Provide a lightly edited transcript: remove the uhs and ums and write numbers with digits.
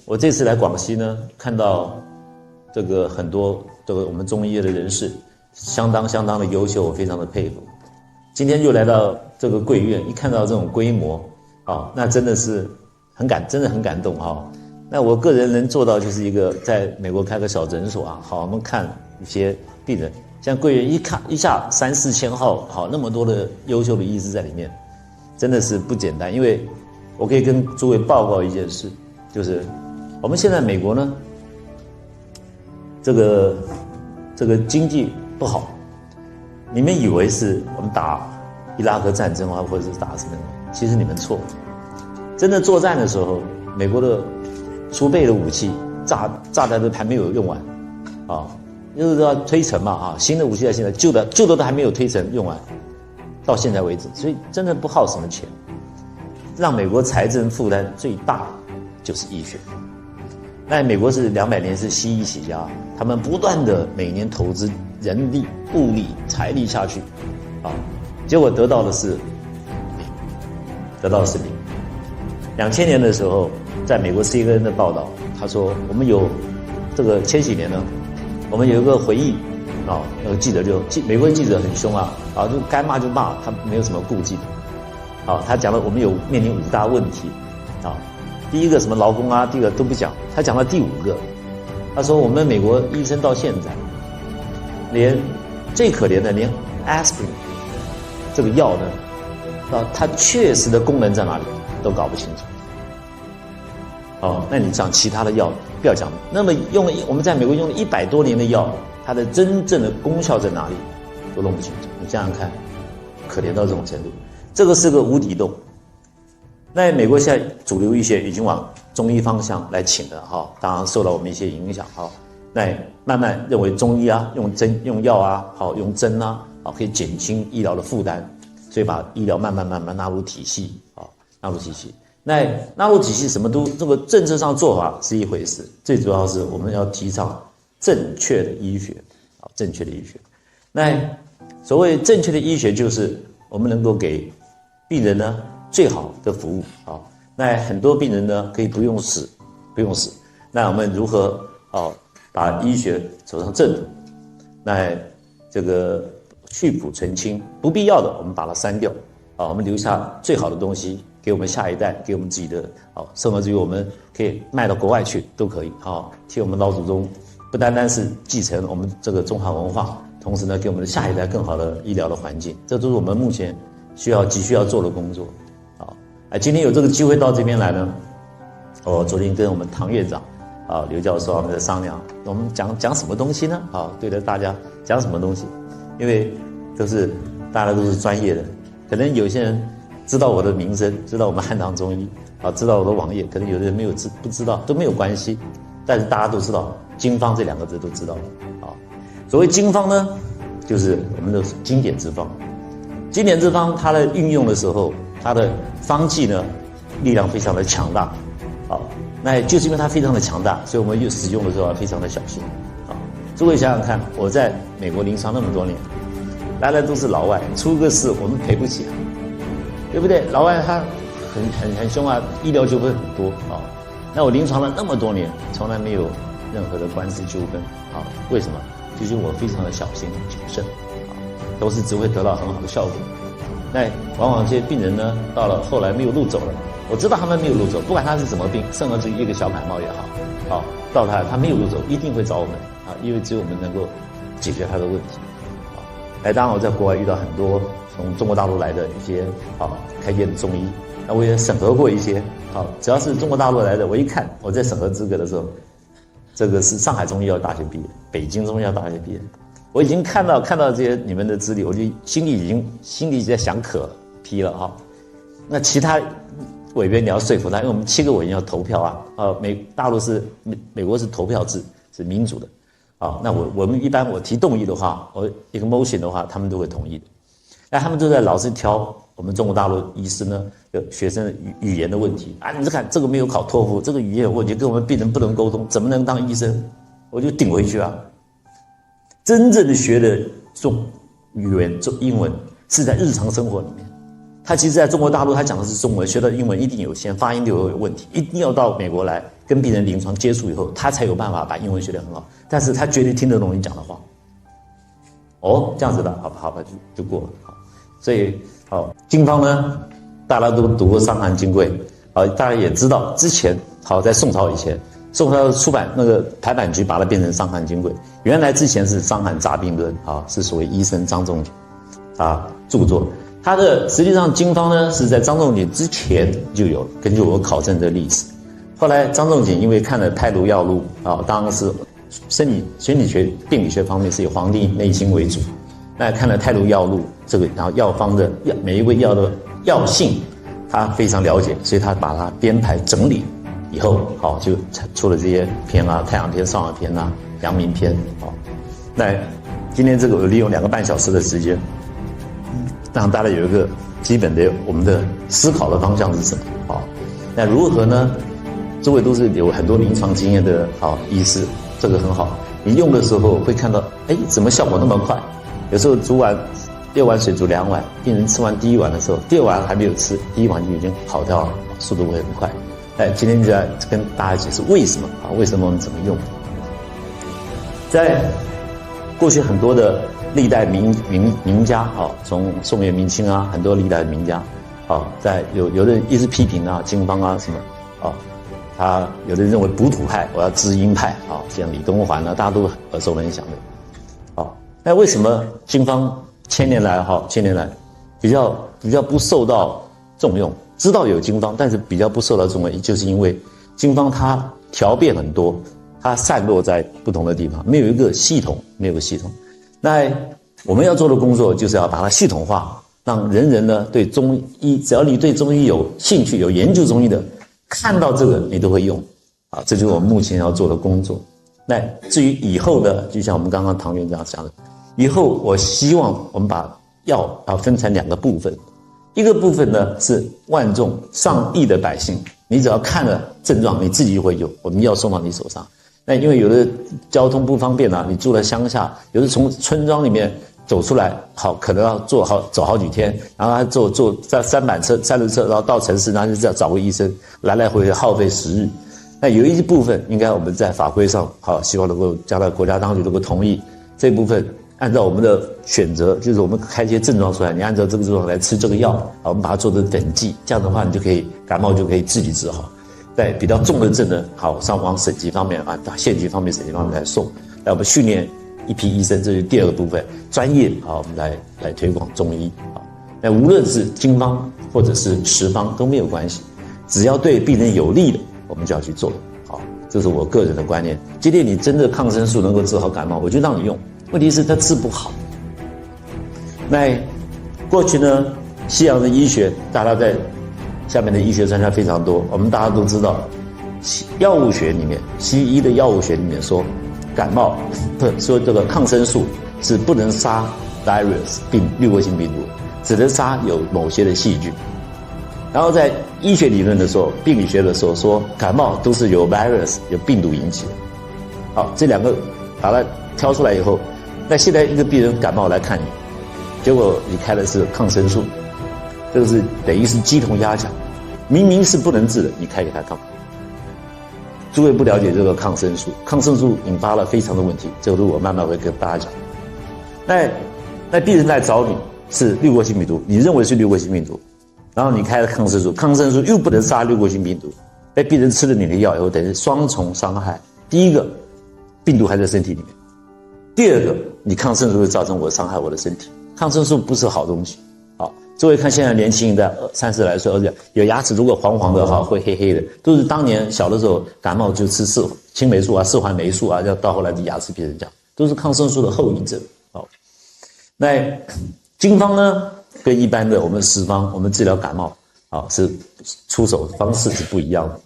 我这次来广西呢，看到这个很多这个我们中医业的人士，相当的优秀，我非常的佩服。今天又来到这个贵院，一看到这种规模，那真的是真的很感动哈。那我个人能做到就是一个在美国开个小诊所啊，好，我们看一些病人，像贵院一下3、4千号，好，那么多的优秀的医师在里面，真的是不简单。因为我可以跟诸位报告一件事，就是我们现在美国呢，这个经济不好，你们以为是我们打伊拉克战争啊，或者是打什么？其实你们错。真的作战的时候，美国的储备的武器炸弹都还没有用完，就是要推陈嘛啊，新的武器在现在，旧的都还没有推陈用完，到现在为止，所以真的不耗什么钱。让美国财政负担最大就是医学。那美国是200年是西医起家，他们不断的每年投资人力、物力、财力下去，结果得到的是零。2000年的时候，在美国 CNN 的报道，他说我们有这个千禧年呢，我们有一个回忆那个记者美国人记者很凶就该骂就骂，他没有什么顾忌他讲了我们有面临5大问题第一个什么劳工第一个都不讲，他讲了第5个，他说我们美国医生到现在连最可怜的连 aspirin 这个药呢它确实的功能在哪里都搞不清楚。那你讲其他的药不要讲，那么我们在美国用了100多年的药，它的真正的功效在哪里都弄不清楚。你想想看，可怜到这种程度，这个是个无底洞。那美国现在主流医学已经往中医方向来请了当然受到我们一些影响那慢慢认为中医用药用针可以减轻医疗的负担，所以把医疗慢慢纳入体系纳入体系。那纳入体系什么都这个政策上做法是一回事，最主要是我们要提倡正确的医学正确的医学。那所谓正确的医学，就是我们能够给病人呢最好的服务那很多病人呢可以不用死。那我们如何把医学走上正途？那这个去腐存清，不必要的我们把它删掉我们留下最好的东西给我们下一代，给我们自己的甚至于我们可以卖到国外去都可以替我们老祖宗不单单是继承我们这个中华文化，同时呢给我们的下一代更好的医疗的环境，这都是我们目前急需要做的工作今天有这个机会到这边来呢，我昨天跟我们唐院长刘教授我们在商量，我们讲什么东西呢对着大家讲什么东西，因为大家都是专业的，可能有些人知道我的名声，知道我们汉唐中医知道我的网页，可能有的人不知道都没有关系，但是大家都知道经方这2个字都知道了所谓经方呢，就是我们的经典之方。经典之方它的运用的时候，它的方剂呢力量非常的强大那就是因为它非常的强大，所以我们又使用的时候要非常的小心诸位想想看，我在美国临床那么多年，来都是老外，出个事我们赔不起对不对？老外他很凶医疗纠纷很多那我临床了那么多年，从来没有任何的官司纠纷为什么？就是我非常的小心谨慎都是只会得到很好的效果。那往往这些病人呢，到了后来没有路走了，我知道他们没有路走，不管他是什么病，甚至于一个小感冒也好到他没有路走，一定会找我们因为只有我们能够解决他的问题当然我在国外遇到很多从中国大陆来的一些开业的中医，那我也审核过一些只要是中国大陆来的，我一看我在审核资格的时候，这个是上海中医药大学毕业，北京中医药大学毕业，我已经看到这些你们的资历，我就心里在想可批了那其他委员你要说服他，因为我们7个委员要投票大陆美国是投票制，是民主的那我们一般我提动议的话，我一个 motion 的话，他们都会同意的。那他们都在老是挑我们中国大陆医师呢有学生的语言的问题你看这个没有考托福，这个语言有问题，跟我们病人不能沟通，怎么能当医生？我就顶回去真正的学的语言英文是在日常生活里面，他其实在中国大陆他讲的是中文，学的英文一定有限，发音都有问题，一定要到美国来跟病人临床接触以后，他才有办法把英文学得很好。但是他绝对听得懂你讲的话。哦，这样子的，好吧，就过了。好，所以好，经方呢，大家都读过《伤寒金匮》，好，大家也知道之前好在宋朝以前，宋朝出版那个排版局把它变成《伤寒金匮》，原来之前是《伤寒杂病论》啊，是所谓医生张仲景著作。他的实际上经方呢是在张仲景之前就有，根据我考证的历史。后来张仲景因为看了《太卢药录》啊，当然是生理学、病理学方面是以《黄帝内经》为主。那看了《太卢药录》这个，然后药方的每一味药的药性，他非常了解，所以他把它编排整理以后，好就出了这些篇啊，《太阳篇》《少阳篇》啊，《阳明篇》好。那今天这个我利用2个半小时的时间，让大家有一个基本的我们的思考的方向是什么？好，那如何呢？诸位都是有很多临床经验的医师，这个很好。你用的时候会看到，怎么效果那么快？有时候6碗水煮2碗，病人吃完第1碗的时候，第2碗还没有吃，第1碗就已经好掉了，速度会很快。今天就来跟大家解释为什么为什么我们怎么用。在过去很多的历代名家从宋元明清啊，很多历代的名家在有的一直批评经方什么他有的人认为补土派，我要知阴派像李东环大家都耳熟能详的那为什么经方千年来比较不受到重用？知道有经方，但是比较不受到重用，就是因为经方它条变很多，它散落在不同的地方，没有一个系统。那我们要做的工作就是要把它系统化，让人人呢对中医，只要你对中医有兴趣、有研究中医的，看到这个你都会用这就是我们目前要做的工作。那至于以后的，就像我们刚刚唐院长讲的，以后我希望我们把药分成2个部分，一个部分呢是万众上亿的百姓，你只要看了症状，你自己就会用，我们药送到你手上。那因为有的交通不方便你住在乡下，有的从村庄里面走出来，可能要走好几天，然后他坐在三轮车，然后到城市，然后就要找个医生，来来回回耗费10日。那有一部分应该我们在法规上希望能够将来国家当局能够同意这部分，按照我们的选择，就是我们开一些症状出来，你按照这个症状来吃这个药我们把它做成等剂，这样的话你就可以感冒就可以自己治好。在比较重的症呢，往省级方面县级方面、省级方面来送。那我们训练一批医生，这是第2个部分，专业我们来推广中医那无论是经方或者是实方都没有关系，只要对病人有利的，我们就要去做这是我个人的观念。今天你真的抗生素能够治好感冒，我就让你用。问题是它治不好。那过去呢，西洋的医学，大家在下面的医学专家非常多，我们大家都知道，药物学里面，西医的药物学里面说，感冒说这个抗生素是不能杀 virus 滤过性病毒，只能杀有某些的细菌。然后在医学理论的时候，病理学的时候说，感冒都是由 virus 有病毒引起的。这2个把它挑出来以后，那现在一个病人感冒来看你，结果你开的是抗生素，这个是等于是鸡同鸭讲，明明是不能治的，你开给他干嘛？诸位不了解这个抗生素引发了非常的问题，这个我慢慢会跟大家讲。那病人来找你是滤过性病毒，你认为是滤过性病毒，然后你开了抗生素又不能杀滤过性病毒，那病人吃了你的药以后，等于双重伤害。第一个，病毒还在身体里面；第2个，你抗生素会造成我伤害我的身体。抗生素不是好东西。诸位看现在年轻人在30来岁，而且有牙齿如果黄黄的会黑黑的，都是当年小的时候感冒就吃青霉素四环霉素要到后来的牙齿变成这样，都是抗生素的后遗症。那经方呢，跟一般的我们实方，我们治疗感冒是出手方式是不一样的。